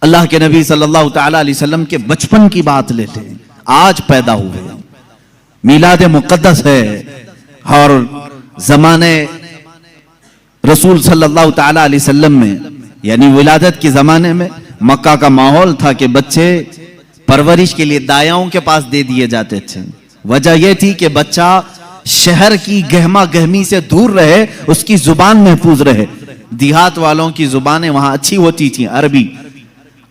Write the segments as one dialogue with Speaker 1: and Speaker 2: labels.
Speaker 1: اللہ کے نبی صلی اللہ تعالی علیہ وسلم کے بچپن کی بات لیتے ہیں، آج پیدا ہوئے، میلاد مقدس ہے، اور زمانے رسول صلی اللہ تعالی علیہ وسلم میں یعنی ولادت کے زمانے میں مکہ کا ماحول تھا کہ بچے پرورش کے لیے دایاؤں کے پاس دے دیے جاتے تھے۔ وجہ یہ تھی کہ بچہ شہر کی گہما گہمی سے دور رہے، اس کی زبان محفوظ رہے۔ دیہات والوں کی زبانیں وہاں اچھی ہوتی تھیں، عربی،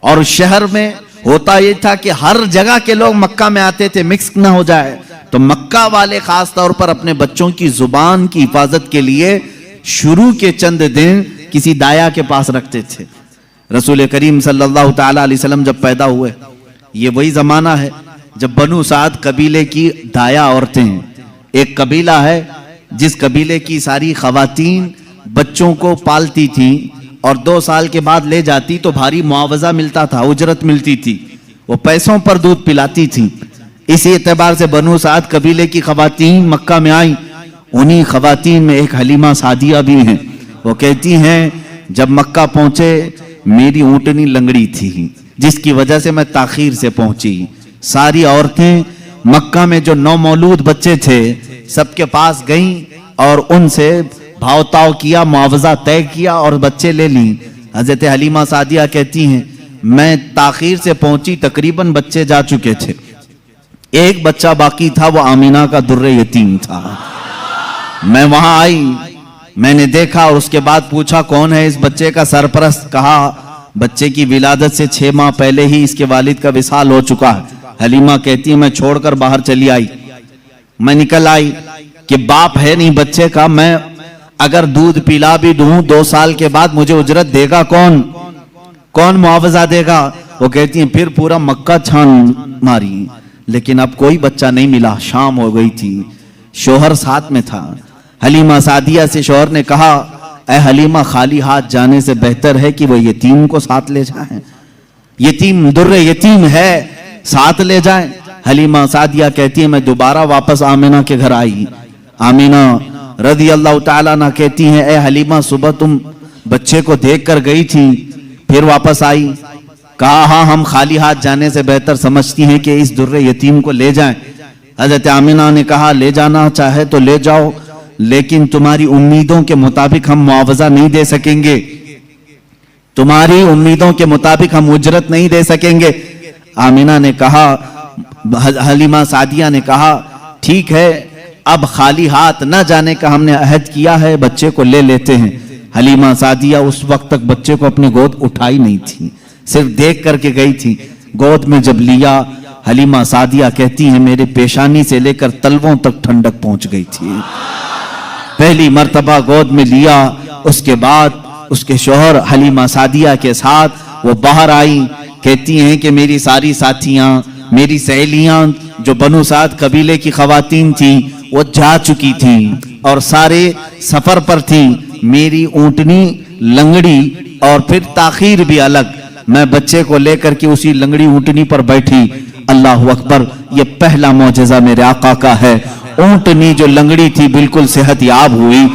Speaker 1: اور شہر میں ہوتا یہ تھا کہ ہر جگہ کے لوگ مکہ میں آتے تھے، مکس نہ ہو جائے، تو مکہ والے خاص طور پر اپنے بچوں کی زبان کی حفاظت کے لیے شروع کے چند دن کسی دایا کے پاس رکھتے تھے۔ رسول کریم صلی اللہ تعالی علیہ وسلم جب پیدا ہوئے، یہ وہی زمانہ ہے جب بنو سعد قبیلے کی دایا عورتیں ہیں۔ ایک قبیلہ ہے جس قبیلے کی ساری خواتین بچوں کو پالتی تھیں اور 2 سال کے بعد لے جاتی تو بھاری معاوضہ ملتا تھا، اجرت ملتی تھی، وہ پیسوں پر دودھ پلاتی تھی۔ اسی اعتبار سے بنو سعد قبیلے کی خواتین مکہ میں آئیں۔ انہی خواتین میں ایک حلیمہ سعدیہ بھی ہیں۔ وہ کہتی ہیں جب مکہ پہنچے میری اونٹنی لنگڑی تھی، جس کی وجہ سے میں تاخیر سے پہنچی۔ ساری عورتیں مکہ میں جو نومولود بچے تھے سب کے پاس گئیں اور ان سے بھاؤ تاؤ کیا، معاوضہ طے کیا اور بچے لے لیں۔ حضرت حلیمہ سعدیہ کہتی ہیں میں تاخیر سے پہنچی، تقریباً بچے جا چکے تھے، ایک بچہ باقی تھا، وہ آمینہ کا در یتیم تھا۔ میں وہاں آئی، میں نے دیکھا اور اس کے بعد پوچھا کون ہے اس بچے کا سرپرست؟ کہا بچے کی ولادت سے 6 ماہ پہلے ہی اس کے والد کا وصال ہو چکا ہے۔ حلیمہ کہتی ہے میں چھوڑ کر باہر چلی آئی، میں نکل آئی کہ باپ ہے نہیں بچے کا، میں اگر دودھ پلا بھی دوں 2 سال کے بعد مجھے اجرت دے گا کون معاوضہ دے گا؟ وہ کہتی ہیں پھر پورا مکہ چھان ماری، لیکن اب کوئی بچہ نہیں ملا۔ شام ہو گئی تھی، شوہر ساتھ میں تھا۔ حلیمہ سعدیہ سے شوہر نے کہا اے حلیمہ خالی ہاتھ جانے سے بہتر ہے کہ وہ یتیم کو ساتھ لے جائیں، یتیم در یتیم ہے، ساتھ لے جائیں۔ حلیمہ سعدیہ کہتی ہے میں دوبارہ واپس آمینہ کے گھر آئی۔ آمینہ رضی اللہ تعالیٰ عنہ کہتی ہیں اے حلیمہ صبح تم بچے کو دیکھ کر گئی تھی پھر واپس آئی؟ کہا ہاں، ہم خالی ہاتھ جانے سے بہتر سمجھتی ہیں کہ اس در یتیم کو لے جائیں۔ حضرت آمینہ نے کہا لے جانا چاہے تو لے جاؤ، لیکن تمہاری امیدوں کے مطابق ہم معاوضہ نہیں دے سکیں گے، تمہاری امیدوں کے مطابق ہم اجرت نہیں دے سکیں گے۔ آمینہ نے کہا، حلیمہ سعدیہ نے کہا ٹھیک ہے، اب خالی ہاتھ نہ جانے کا ہم نے عہد کیا ہے، بچے کو لے لیتے ہیں۔ حلیمہ سعدیہ اس وقت تک بچے کو اپنی گود اٹھائی نہیں تھی، صرف دیکھ کر کے گئی تھی۔ گود میں جب لیا، حلیمہ سعدیہ کہتی ہیں میرے پیشانی سے لے کر تلووں تک ٹھنڈک پہنچ گئی تھی۔ پہلی مرتبہ گود میں لیا، اس کے بعد اس کے شوہر حلیمہ سعدیہ کے ساتھ وہ باہر آئی۔ کہتی ہیں کہ میری ساری ساتھیاں، میری سہیلیاں جو بنو سعد قبیلے کی خواتین تھیں وہ جا چکی تھیں اور سارے سفر پر تھیں، میری اونٹنی لنگڑی اور پھر تاخیر بھی الگ، میں بچے کو لے کر کے اسی لنگڑی اونٹنی پر بیٹھی۔ اللہ اکبر، یہ پہلا معجزہ میرے آقا کا ہے۔ اونٹنی جو لنگڑی تھی بالکل صحت یاب ہوئی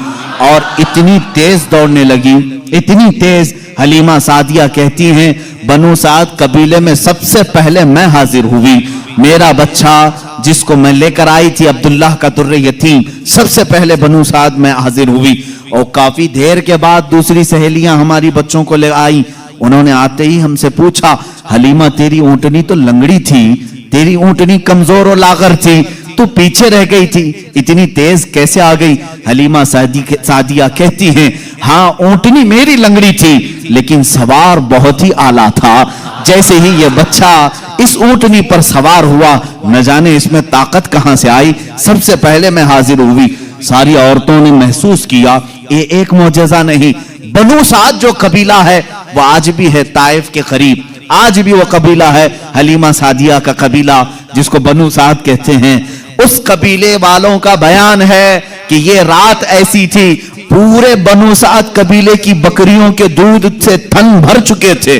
Speaker 1: اور اتنی تیز دوڑنے لگی، اتنی تیز۔ حلیمہ سعدیہ کہتی ہیں بنو سعد قبیلے میں سب سے پہلے میں حاضر ہوئی، میرا بچہ جس کو میں لے کر آئی تھی عبداللہ کا در یتیم، سب سے پہلے بنو سعد میں حاضر ہوئی۔ اور کافی دیر کے بعد دوسری سہیلیاں ہماری بچوں کو لے آئی، انہوں نے آتے ہی ہم سے پوچھا حلیمہ تیری اونٹنی تو لنگڑی تھی، تیری اونٹنی کمزور اور لاغر تھی، تو پیچھے رہ گئی تھی، اتنی تیز کیسے آ گئی؟ حلیمہ سعدیہ کہتی ہیں ہاں اونٹنی میری لنگڑی تھی لیکن سوار بہت ہی اعلیٰ تھا، جیسے ہی یہ بچہ اس اونٹنی پر سوار ہوا نہ جانے اس میں طاقت کہاں سے آئی، سب سے پہلے میں حاضر ہوئی۔ ساری عورتوں نے محسوس کیا یہ ایک معجزہ نہیں، بنو سعد جو قبیلہ ہے وہ آج بھی ہے طائف کے قریب، آج بھی وہ قبیلہ ہے حلیمہ سعدیہ کا قبیلہ جس کو بنو سعد کہتے ہیں۔ اس قبیلے والوں کا بیان ہے کہ یہ رات ایسی تھی پورے بنو سعد قبیلے کی بکریوں کے دودھ سے تھن بھر چکے تھے،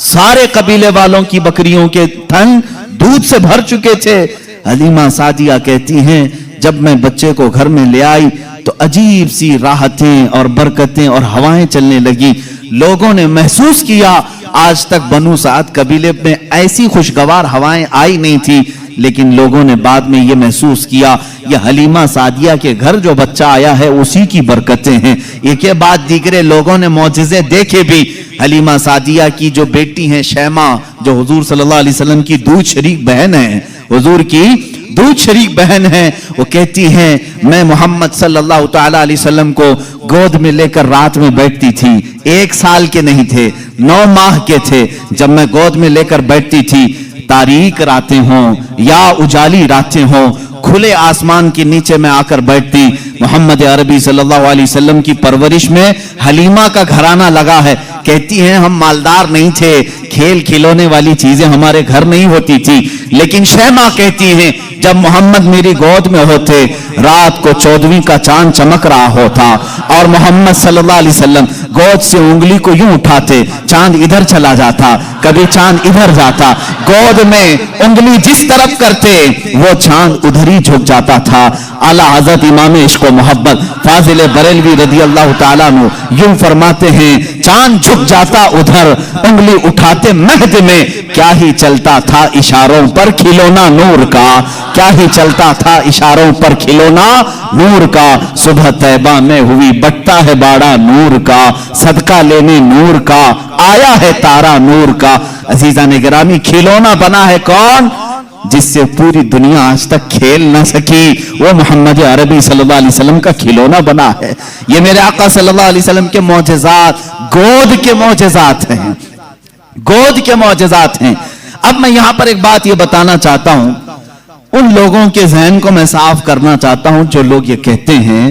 Speaker 1: سارے قبیلے والوں کی بکریوں کے تھن دودھ سے بھر چکے تھے۔ حلیمہ سعدیہ کہتی ہیں جب میں بچے کو گھر میں لے آئی تو عجیب سی راحتیں اور برکتیں اور ہوائیں چلنے لگی، لوگوں نے محسوس کیا آج تک بنو سعد قبیلے میں ایسی خوشگوار ہوائیں آئی نہیں تھی، لیکن لوگوں نے بعد میں یہ محسوس کیا یہ حلیمہ سعدیہ کے گھر جو بچہ آیا ہے اسی کی برکتیں ہیں۔ ایک کے بعد دیگرے لوگوں نے معجزے دیکھے بھی۔ حلیمہ سعدیہ کی جو بیٹی ہیں شیمہ، جو حضور صلی اللہ علیہ وسلم کی دودھ شریک بہن ہے، حضور کی دودھ شریک بہن ہے، وہ کہتی ہیں میں محمد صلی اللہ تعالی علیہ وسلم کو گود میں لے کر رات میں بیٹھتی تھی، 1 سال کے نہیں تھے، 9 ماہ کے تھے، جب میں گود میں لے کر بیٹھتی تھی، تاریک راتیں ہوں یا اجالی راتیں ہوں، کھلے آسمان کے نیچے میں آ کر بیٹھتی۔ محمد عربی صلی اللہ علیہ وسلم کی پرورش میں حلیمہ کا گھرانہ لگا ہے۔ کہتی ہیں ہم مالدار نہیں تھے، کھیل کھلونے والی چیزیں ہمارے گھر نہیں ہوتی تھی، لیکن شیمہ کہتی ہیں جب محمد میری گود میں ہوتے، رات کو 14ویں کا چاند چمک رہا ہوتا اور محمد صلی اللہ علیہ وسلم گود سے انگلی کو یوں اٹھاتے، چاند ادھر چلا جاتا، کبھی چاند ادھر جاتا، گود میں انگلی جس طرف کرتے وہ چاند ادھر ہی جھک جاتا تھا۔ اعلیٰ حضرت امام عشق و محبت فاضل بریلوی رضی اللہ تعالیٰ عنہ یوں فرماتے ہیں چاند جھک جاتا ادھر، انگلی اٹھاتے مہد میں، کیا ہی چلتا تھا اشاروں پر کھلونا نور کا، کیا ہی چلتا تھا اشاروں پر کھلونا نور کا، صبح طیبہ میں ہوئی بٹتا ہے باڑا نور کا، صدقہ لینے نور کا آیا ہے تارا نور کا۔ عزیزان گرامی، کھلونا بنا ہے کون؟ جس سے پوری دنیا آج تک کھیل نہ سکی، وہ محمد عربی صلی اللہ علیہ وسلم کا کھلونا بنا ہے۔ یہ میرے آقا صلی اللہ علیہ وسلم کے معجزات، گود کے معجزات ہیں، گود کے معجزات ہیں۔ اب میں یہاں پر ایک بات یہ بتانا چاہتا ہوں، ان لوگوں کے ذہن کو میں صاف کرنا چاہتا ہوں جو لوگ یہ کہتے ہیں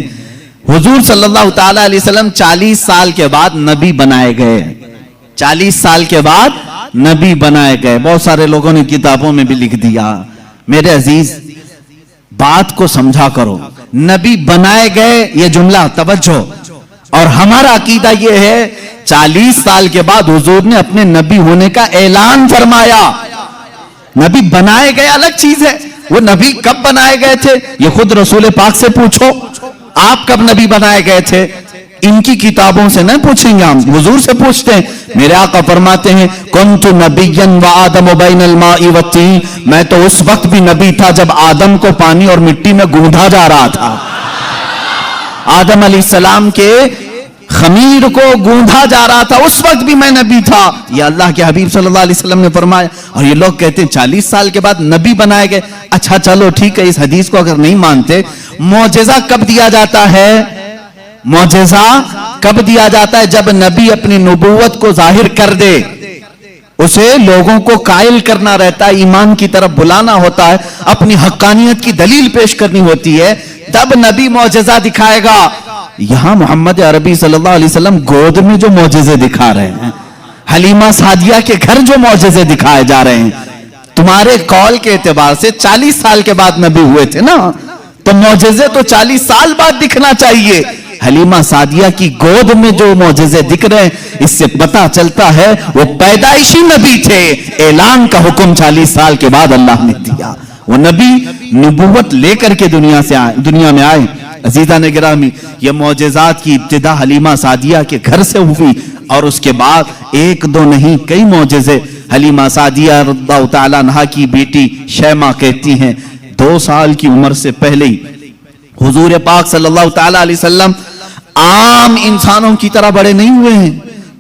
Speaker 1: حضور صلی اللہ تعالی علیہ وسلم 40 سال کے بعد نبی بنائے گئے، 40 سال کے بعد نبی بنائے گئے۔ بہت سارے لوگوں نے کتابوں میں بھی لکھ دیا۔ میرے عزیز بات کو سمجھا کرو، نبی بنائے گئے یہ جملہ توجہ، اور ہمارا عقیدہ یہ ہے 40 سال کے بعد حضور نے اپنے نبی ہونے کا اعلان فرمایا۔ نبی بنائے گئے الگ چیز ہے، وہ نبی کب بنائے گئے تھے یہ خود رسول پاک سے پوچھو، آپ کب نبی بنائے گئے تھے؟ ان کی کتابوں سے نہ پوچھیں گے، ہم حضور سے پوچھتے ہیں۔ میرے آقا فرماتے ہیں کنت نبیا وآدم بین الماء والطین، میں تو اس وقت بھی نبی تھا جب آدم کو پانی اور مٹی میں گوندھا جا رہا تھا، آدم علیہ السلام کے خمیر کو گوندھا جا رہا تھا، اس وقت بھی میں نبی تھا، یہ اللہ کے حبیب صلی اللہ علیہ وسلم نے فرمایا۔ اور یہ لوگ کہتے ہیں 40 سال کے بعد نبی بنائے گئے۔ اچھا چلو ٹھیک ہے، اس حدیث کو اگر نہیں مانتے، معجزہ کب دیا جاتا ہے؟ معجزہ کب دیا جاتا ہے؟ جب نبی اپنی نبوت کو ظاہر کر دے، اسے لوگوں کو قائل کرنا رہتا ہے، ایمان کی طرف بلانا ہوتا ہے، اپنی حقانیت کی دلیل پیش کرنی ہوتی ہے، تب نبی معجزہ دکھائے گا۔ یہاں محمد عربی صلی اللہ علیہ وسلم گود میں جو معجزے دکھا رہے ہیں، حلیمہ سعدیہ کے گھر جو معجزے دکھائے جا رہے ہیں، تمہارے قول کے اعتبار سے 40 سال کے بعد نبی ہوئے تھے نا، تو معجزے تو 40 سال بعد دکھنا چاہیے۔ حلیمہ سعدیہ کی گود میں جو معجزے دکھ رہے ہیں، اس سے پتہ چلتا ہے وہ پیدائشی نبی تھے، اعلان کا حکم 40 سال کے بعد اللہ نے دیا، وہ نبی نبوت لے کر کے دنیا میں آئے۔ عزیزان گرامی، یہ معجزات کی ابتدا حلیمہ سعدیہ کے گھر سے ہوئی، اور اس کے بعد ایک دو نہیں کئی معجزے۔ حلیمہ سعدیہ رضی اللہ تعالیٰ عنہا کی بیٹی شیمہ کہتی ہیں 2 سال کی عمر سے پہلے ہی حضور پاک صلی اللہ تعالیٰ علیہ وسلم عام انسانوں کی طرح بڑے نہیں ہوئے ہیں،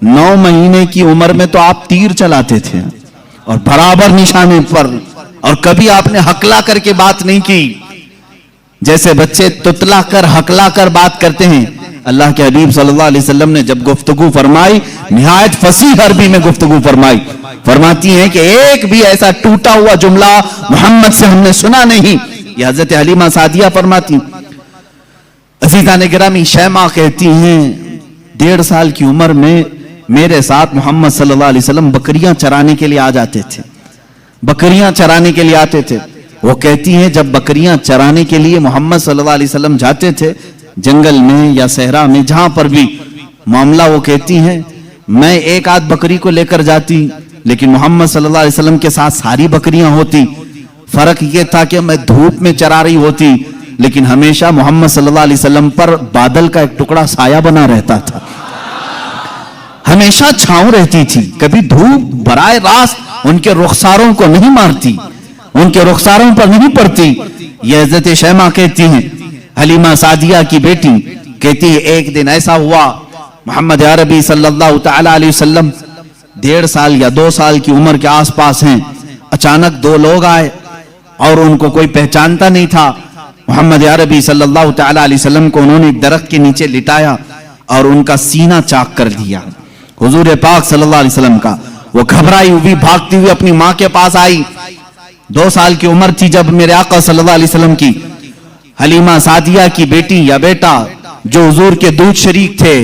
Speaker 1: 9 مہینے کی عمر میں تو آپ تیر چلاتے تھے اور برابر نشانے پر، اور کبھی آپ نے ہکلا کر کے بات نہیں کی، جیسے بچے تتلا کر ہکلا کر بات کرتے ہیں۔ اللہ کے حبیب صلی اللہ علیہ وسلم نے جب گفتگو فرمائی، نہایت فصیح عربی میں گفتگو فرمائی، فرماتی ہیں کہ ایک بھی ایسا ٹوٹا ہوا جملہ محمد سے ہم نے سنا نہیں، یہ حضرت حلیمہ سعدیہ فرماتی۔ عزیزان گرامی، شیمہ کہتی ہیں 1.5 سال کی عمر میں میرے ساتھ محمد صلی اللہ علیہ وسلم بکریاں چرانے کے لیے آ جاتے تھے، بکریاں چرانے کے لیے آتے تھے۔ وہ کہتی ہیں جب بکریاں چرانے کے لیے محمد صلی اللہ علیہ وسلم جاتے تھے، جنگل میں یا صحرا میں جہاں پر بھی معاملہ، وہ کہتی ہیں میں 1 آدھ بکری کو لے کر جاتی، لیکن محمد صلی اللہ علیہ وسلم کے ساتھ ساری بکریاں ہوتی۔ فرق یہ تھا کہ میں دھوپ میں چرا رہی ہوتی، لیکن ہمیشہ محمد صلی اللہ علیہ وسلم پر بادل کا ایک ٹکڑا سایہ بنا رہتا تھا، ہمیشہ چھاؤں رہتی تھی، کبھی دھوپ براہ راست ان کے رخساروں کو نہیں مارتی، ان کے رخساروں پر نہیں پڑتی۔ یہ حضرت شیمہ کہتی ہیں، حلیمہ سعدیہ کی بیٹی کہتی ہے ایک دن ایسا ہوا محمد عربی صلی اللہ تعالی علیہ وسلم 1.5 سال یا 2 سال کی عمر کے آس پاس ہیں، اچانک 2 لوگ آئے اور ان کو کوئی پہچانتا نہیں تھا۔ محمد عربی صلی اللہ تعالی علیہ وسلم کو انہوں نے ایک درخت کے نیچے لٹایا اور ان کا سینہ چاک کر دیا، حضور پاک صلی اللہ علیہ وسلم کا۔ وہ گھبرائی ہوئی بھاگتی ہوئی اپنی ماں کے پاس آئی، 2 سال کی عمر تھی جب میرے آقا صلی اللہ علیہ وسلم کی حلیمہ سعدیہ کی بیٹی یا بیٹا جو حضور کے دودھ شریک تھے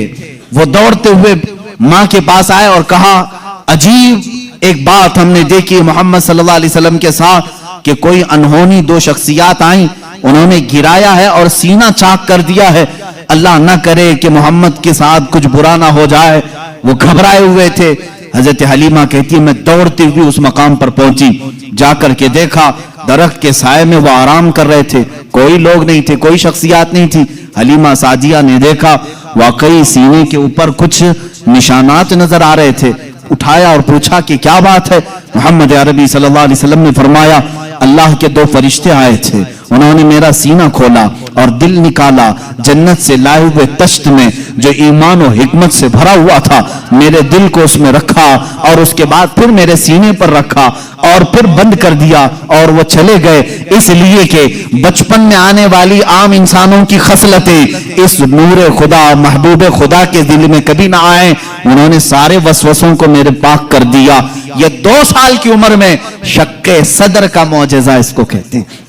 Speaker 1: وہ دوڑتے ہوئے ماں کے پاس آئے اور کہا عجیب ایک بات ہم نے دیکھی محمد صلی اللہ علیہ وسلم کے ساتھ کہ کوئی انہونی 2 شخصیات آئیں، انہوں نے گرایا ہے اور سینہ چاک کر دیا ہے، اللہ نہ کرے کہ محمد کے ساتھ کچھ برا نہ ہو جائے۔ وہ گھبرائے ہوئے تھے۔ حضرت حلیمہ کہتی ہے میں دوڑتی ہوئی اس مقام پر پہنچی، جا کر کے دیکھا درخت کے سائے میں وہ آرام کر رہے تھے، کوئی لوگ نہیں تھے، کوئی شخصیات نہیں تھی۔ حلیمہ سعدیہ نے دیکھا واقعی سینے کے اوپر کچھ نشانات نظر آ رہے تھے، اٹھایا اور پوچھا کہ کیا بات ہے؟ محمد عربی صلی اللہ علیہ وسلم نے فرمایا اللہ کے 2 فرشتے آئے تھے، انہوں نے میرا سینہ کھولا اور دل نکالا، جنت سے لائے ہوئے تشت میں جو ایمان و حکمت سے بھرا ہوا تھا میرے دل کو اس میں رکھا اور اس کے بعد پھر میرے سینے پر رکھا اور پھر بند کر دیا اور وہ چلے گئے، اس لیے کہ بچپن میں آنے والی عام انسانوں کی خصلتیں اس نور خدا محبوب خدا کے دل میں کبھی نہ آئیں، انہوں نے سارے وسوسوں کو میرے پاک کر دیا۔ یہ 2 سال کی عمر میں شق صدر کا معجزہ اس کو کہتے ہیں۔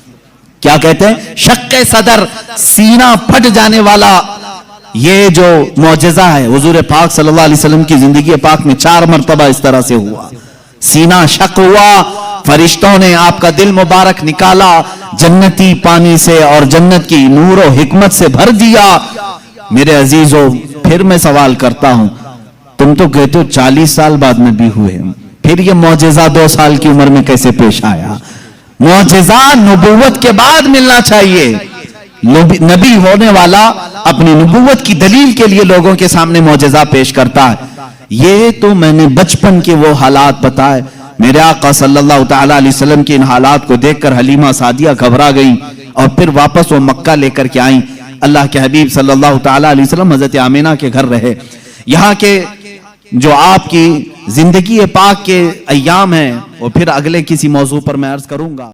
Speaker 1: کیا کہتے ہیں؟ شق صدر، سینہ پھٹ جانے والا یہ جو معجزہ ہے حضور پاک صلی اللہ علیہ وسلم کی زندگی پاک میں 4 مرتبہ اس طرح سے ہوا، سینہ شق ہوا، فرشتوں نے آپ کا دل مبارک نکالا، جنتی پانی سے اور جنت کی نور و حکمت سے بھر دیا۔ میرے عزیزو پھر میں سوال کرتا ہوں، تم تو کہتے ہو 40 سال بعد نبی ہوئے، پھر یہ معجزہ 2 سال کی عمر میں کیسے پیش آیا؟ معجزہ نبوت کے بعد ملنا چاہیے۔ نبی ہونے والا اپنی نبوت کی دلیل کے لیے لوگوں کے سامنے معجزہ پیش کرتا ہے۔ یہ تو میں نے بچپن کے وہ حالات بتائے، میرے آقا صلی اللہ تعالی علیہ وسلم کے ان حالات کو دیکھ کر حلیمہ سعدیہ گھبرا گئی اور پھر واپس وہ مکہ لے کر کے آئیں۔ اللہ کے حبیب صلی اللہ تعالی علیہ وسلم حضرت آمینہ کے گھر رہے۔ یہاں کے جو آپ کی زندگی پاک کے ایام ہیں وہ پھر اگلے کسی موضوع پر میں عرض کروں گا۔